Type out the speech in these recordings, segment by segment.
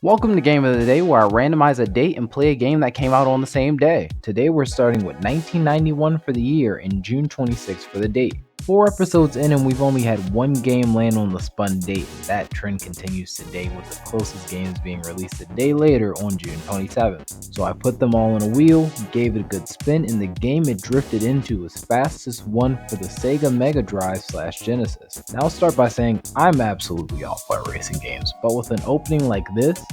Welcome to Game of the Day, where I randomize a date and play a game that came out on the same day. Today we're starting with 1991 for the year and June 26th for the date. 4 episodes in and we've only had one game land on the spun date, and that trend continues today with the closest games being released a day later on June 27th. So I put them all in a wheel, gave it a good spin, and the game it drifted into was fastest one for the Sega Mega Drive / Genesis. Now I'll start by saying I'm absolutely off by racing games, but with an opening like this,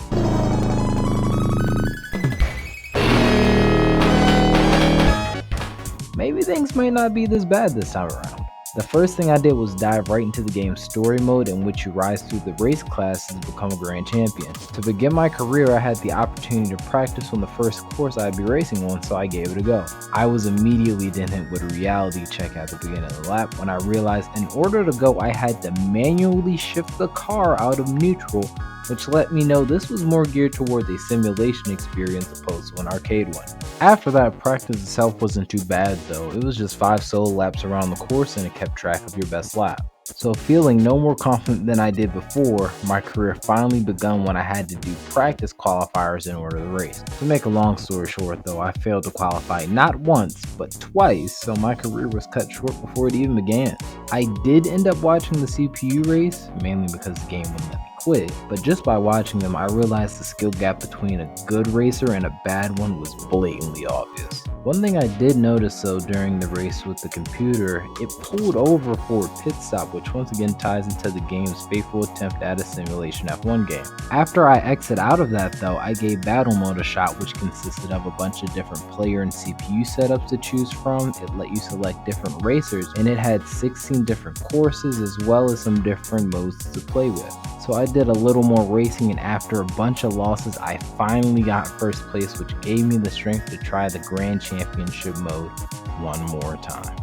maybe things might not be this bad this time around. The first thing I did was dive right into the game's story mode, in which you rise through the race classes to become a grand champion. To begin my career, I had the opportunity to practice on the first course I'd be racing on, so I gave it a go. I was immediately then hit with a reality check at the beginning of the lap when I realized in order to go I had to manually shift the car out of neutral, which let me know this was more geared towards a simulation experience opposed to an arcade one. After that, practice itself wasn't too bad though. It was just 5 solo laps around the course and it kept track of your best lap. So feeling no more confident than I did before, my career finally begun when I had to do practice qualifiers in order to race. To make a long story short though, I failed to qualify not once, but twice, so my career was cut short before it even began. I did end up watching the CPU race, mainly because the game wouldn't let me quit, but just by watching them I realized the skill gap between a good racer and a bad one was blatantly obvious. One thing I did notice though during the race with the computer, it pulled over for a pit stop, which once again ties into the game's faithful attempt at a simulation F1 game. After I exit out of that though, I gave battle mode a shot, which consisted of a bunch of different player and CPU setups to choose from. It let you select different racers, and it had 16 different courses as well as some different modes to play with. So I did a little more racing, and after a bunch of losses I finally got first place, which gave me the strength to try the Grand Championship mode one more time.